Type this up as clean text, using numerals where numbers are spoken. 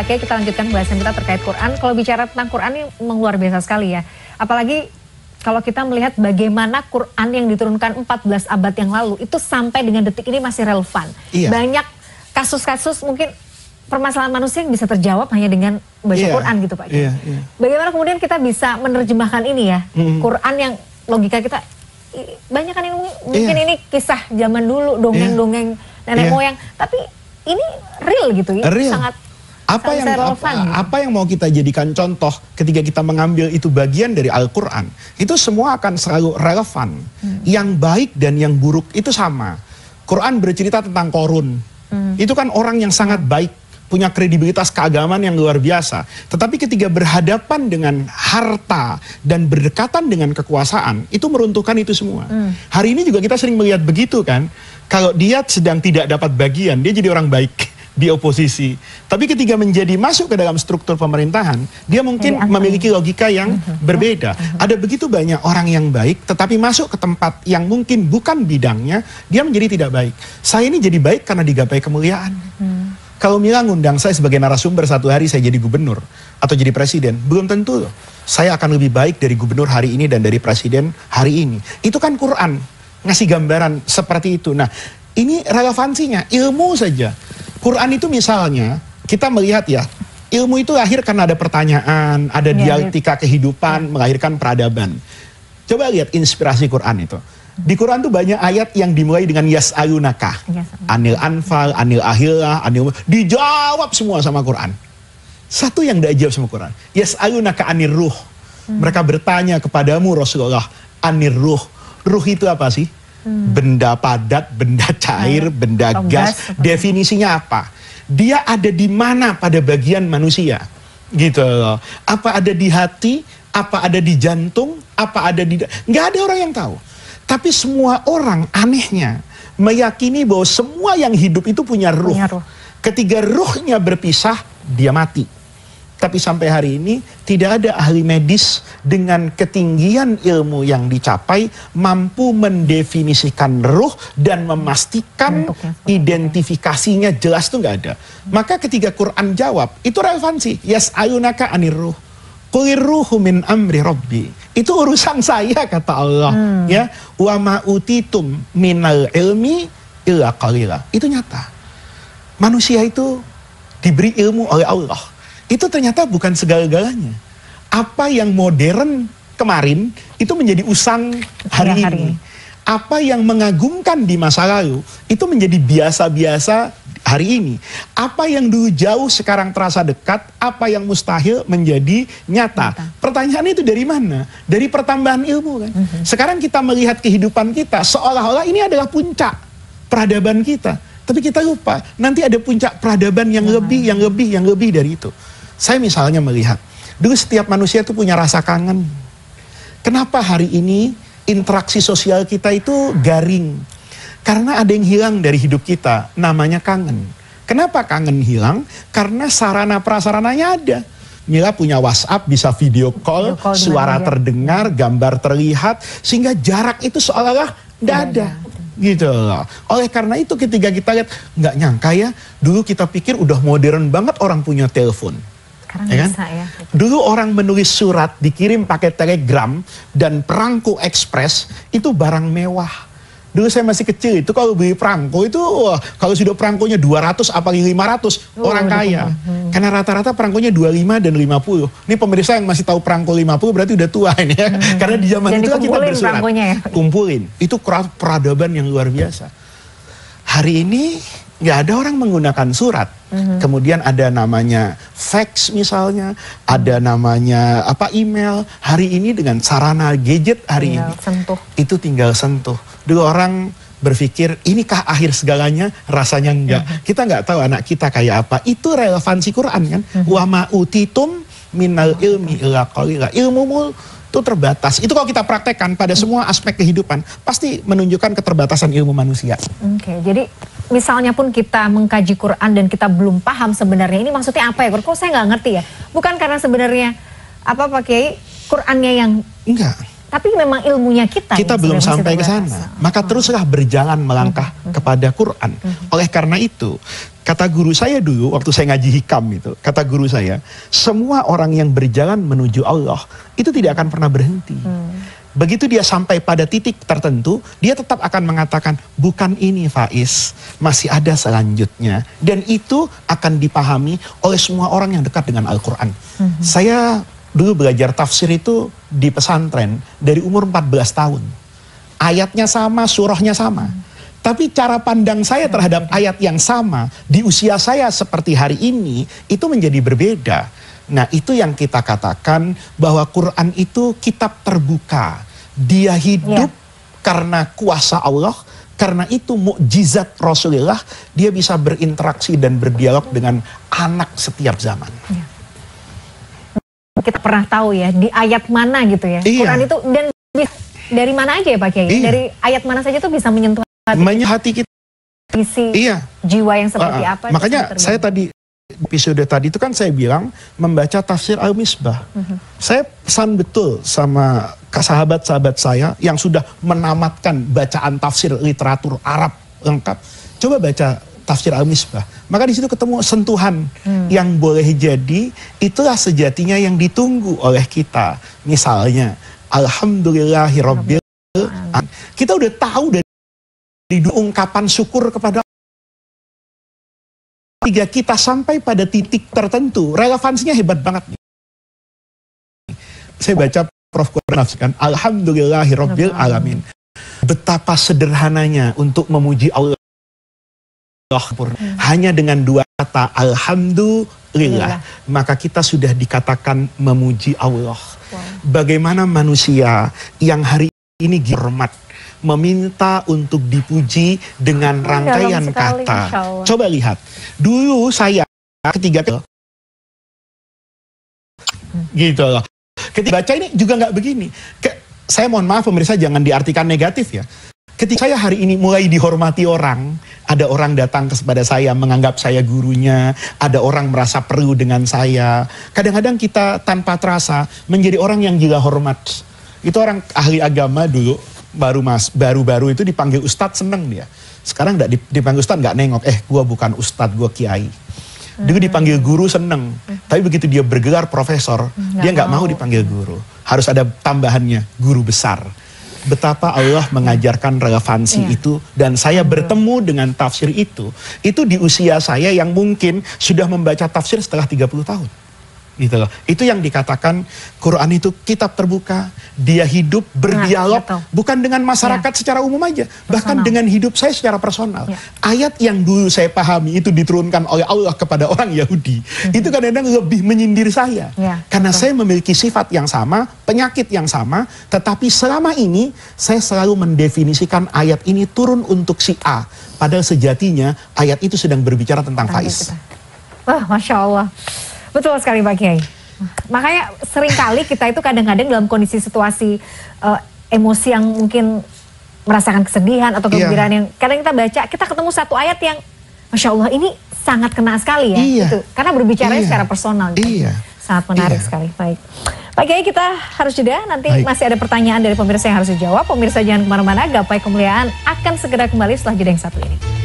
Pak Kiai, kita lanjutkan pembahasan kita terkait Quran. Kalau bicara tentang Quran ini memang luar biasa sekali ya. Apalagi kalau kita melihat bagaimana Quran yang diturunkan 14 abad yang lalu itu sampai dengan detik ini masih relevan. Iya. Banyak kasus-kasus mungkin permasalahan manusia yang bisa terjawab hanya dengan baca Quran gitu Pak Kiai. Bagaimana kemudian kita bisa menerjemahkan ini ya, Quran yang logika kita banyak kan yang mungkin ini kisah zaman dulu, dongeng-dongeng nenek moyang, tapi ini real gitu ya, sangat apa yang mau kita jadikan contoh ketika kita mengambil itu bagian dari Al-Quran, itu semua akan selalu relevan. Yang baik dan yang buruk itu sama. Quran bercerita tentang Korun, itu kan orang yang sangat baik, punya kredibilitas keagamaan yang luar biasa. Tetapi ketika berhadapan dengan harta dan berdekatan dengan kekuasaan, itu meruntuhkan itu semua. Hari ini juga kita sering melihat begitu kan. Kalau dia sedang tidak dapat bagian, dia jadi orang baik di oposisi. Tapi ketika menjadi masuk ke dalam struktur pemerintahan, dia mungkin memiliki logika yang berbeda. Ada begitu banyak orang yang baik, tetapi masuk ke tempat yang mungkin bukan bidangnya, dia menjadi tidak baik. Saya ini jadi baik karena digapai kemuliaan. Kalau Mila ngundang saya sebagai narasumber satu hari saya jadi gubernur atau jadi presiden, belum tentu loh. Saya akan lebih baik dari gubernur hari ini dan dari presiden hari ini. Itu kan Quran ngasih gambaran seperti itu. Nah, ini relevansinya ilmu saja. Quran itu misalnya kita melihat ya, ilmu itu lahir karena ada pertanyaan, ada dialektika kehidupan, melahirkan peradaban. Coba lihat inspirasi Quran itu. Di Quran tuh banyak ayat yang dimulai dengan yas'alunaka, anil anfal, anil ahillah, anil, dijawab semua sama Quran. Satu yang tidak dijawab sama Quran, yas'alunaka anir ruh. Mereka bertanya kepadamu Rasulullah, anir ruh. Ruh itu apa sih? Benda padat, benda cair, benda gas. Definisinya apa? Dia ada di mana pada bagian manusia? Gitu loh. Apa ada di hati? Apa ada di jantung? Apa ada di... Nggak ada orang yang tahu. Tapi semua orang anehnya meyakini bahwa semua yang hidup itu punya ruh. Ketika ruhnya berpisah, dia mati. Tapi sampai hari ini tidak ada ahli medis dengan ketinggian ilmu yang dicapai mampu mendefinisikan ruh dan memastikan identifikasinya jelas, itu nggak ada. Maka ketika Quran jawab, itu relevansi. Yas'alunaka anir ruh. Qulir ruhu min amri rabbi. Itu urusan saya kata Allah. Ya, wa ma utitum minal ilmi illa qalila. Itu nyata. Manusia itu diberi ilmu oleh Allah. Itu ternyata bukan segala-galanya. Apa yang modern kemarin itu menjadi usang hari ini. Apa yang mengagumkan di masa lalu itu menjadi biasa-biasa hari ini. Apa yang dulu jauh sekarang terasa dekat, apa yang mustahil menjadi nyata. Pertanyaannya itu dari mana? Dari pertambahan ilmu kan. Sekarang kita melihat kehidupan kita seolah-olah ini adalah puncak peradaban kita. Tapi kita lupa, nanti ada puncak peradaban yang lebih dari itu. Saya misalnya melihat, dulu setiap manusia itu punya rasa kangen. Kenapa hari ini interaksi sosial kita itu garing? Karena ada yang hilang dari hidup kita, namanya kangen. Kenapa kangen hilang? Karena sarana prasarananya ada. Mila punya WhatsApp, bisa video call suara terdengar, gambar terlihat, sehingga jarak itu seolah-olah tidak ada. Gitu loh. Oleh karena itu ketika kita lihat, nggak nyangka ya, dulu kita pikir udah modern banget orang punya telepon. Ya kan? Bisa, ya. Dulu orang menulis surat dikirim pakai telegram dan perangko ekspres itu barang mewah. Dulu saya masih kecil itu kalau beli perangko itu kalau sudah perangkonya 200 apalagi 500 orang kaya. Karena rata-rata perangkonya 25 dan 50. Ini pemirsa yang masih tahu perangko 50 berarti udah tua ini ya. Karena di zaman itu kita bersurat. Ya. Kumpulin. Itu peradaban yang luar biasa. Hari ini nggak ada orang menggunakan surat. Kemudian ada namanya fax misalnya, ada namanya email. Hari ini dengan sarana gadget hari ini, itu tinggal sentuh. Dulu orang berpikir inikah akhir segalanya, rasanya enggak. Kita nggak tahu anak kita kayak apa. Itu relevansi Quran kan. Wa ma utitum minal ilmi illa qalila. Ilmumu itu terbatas. Itu kalau kita praktekkan pada semua aspek kehidupan, pasti menunjukkan keterbatasan ilmu manusia. Oke, jadi misalnya pun kita mengkaji Quran dan kita belum paham sebenarnya ini maksudnya apa ya? Kok saya nggak ngerti ya? Bukan karena sebenarnya Pak Kiai Qurannya yang enggak. Tapi memang ilmunya kita belum sampai ke sana. Maka teruslah berjalan melangkah kepada Quran. Oleh karena itu, Kata guru saya dulu, waktu saya ngaji hikam itu, kata guru saya, semua orang yang berjalan menuju Allah, itu tidak akan pernah berhenti. Begitu dia sampai pada titik tertentu, dia tetap akan mengatakan, bukan ini Faiz, masih ada selanjutnya. Dan itu akan dipahami oleh semua orang yang dekat dengan Al-Quran. Saya dulu belajar tafsir itu di pesantren dari umur 14 tahun. Ayatnya sama, surahnya sama. Tapi cara pandang saya terhadap ayat yang sama di usia saya seperti hari ini itu menjadi berbeda. Nah, itu yang kita katakan bahwa Quran itu kitab terbuka. Dia hidup karena kuasa Allah, karena itu mukjizat Rasulullah, dia bisa berinteraksi dan berdialog dengan anak setiap zaman. Kita pernah tahu ya di ayat mana gitu ya. Quran itu, dan dari mana aja ya Pak Kiai? Dari ayat mana saja tuh bisa menyentuh hati kita, isi jiwa yang seperti apa. Makanya saya tadi episode tadi itu kan saya bilang membaca tafsir Al-Misbah. Saya pesan betul sama sahabat-sahabat saya yang sudah menamatkan bacaan tafsir literatur Arab lengkap. Coba baca tafsir Al-Misbah. Maka di situ ketemu sentuhan yang boleh jadi itulah sejatinya yang ditunggu oleh kita. Misalnya Alhamdulillahirabbil alamin. Kita udah tahu dari ungkapan syukur kepada tiga kita sampai pada titik tertentu, relevansinya hebat banget nih. Saya baca Prof. Quran nafskan, Alhamdulillahirabbil alamin. Betapa sederhananya untuk memuji Allah. Hanya dengan dua kata Alhamdulillah, maka kita sudah dikatakan memuji Allah. Bagaimana manusia yang hari ini hormat meminta untuk dipuji dengan rangkaian kata. Coba lihat. Dulu saya ketika gitu loh. Ketika baca ini juga nggak begini. Saya mohon maaf pemirsa, jangan diartikan negatif ya. Ketika saya hari ini mulai dihormati orang, ada orang datang kepada saya menganggap saya gurunya, ada orang merasa perlu dengan saya. Kadang-kadang kita tanpa terasa menjadi orang yang gila hormat. Itu orang ahli agama dulu. Baru-baru itu dipanggil ustadz, seneng dia. Sekarang nggak dipanggil ustadz, nggak nengok. Gua bukan ustadz, gua kiai. Dulu dipanggil guru seneng. Tapi begitu dia bergelar profesor, dia nggak mau dipanggil guru. Harus ada tambahannya, guru besar. Betapa Allah mengajarkan relevansi itu. Dan saya bertemu dengan tafsir itu di usia saya yang mungkin sudah membaca tafsir setelah 30 tahun. Gitu loh. Itu yang dikatakan Quran itu kitab terbuka, dia hidup berdialog bukan dengan masyarakat secara umum aja, bahkan dengan hidup saya secara personal. Ayat yang dulu saya pahami itu diturunkan oleh Allah kepada orang Yahudi, itu kadang-kadang lebih menyindir saya. Karena saya memiliki sifat yang sama, penyakit yang sama, tetapi selama ini saya selalu mendefinisikan ayat ini turun untuk si A, padahal sejatinya ayat itu sedang berbicara tentang Faiz. Wah, Masya Allah. Betul sekali Pak Kiai. Makanya seringkali kita itu kadang-kadang dalam kondisi situasi emosi yang mungkin merasakan kesedihan atau kegembiraan yang kadang kita baca, kita ketemu satu ayat yang Masya Allah ini sangat kena sekali ya. Gitu. Karena berbicaranya secara personal. Gitu. Sangat menarik sekali. Baik. Pak Kiai, kita harus jeda. Nanti masih ada pertanyaan dari pemirsa yang harus dijawab. Pemirsa jangan kemana-mana. Gapai Kemuliaan akan segera kembali setelah jeda yang satu ini.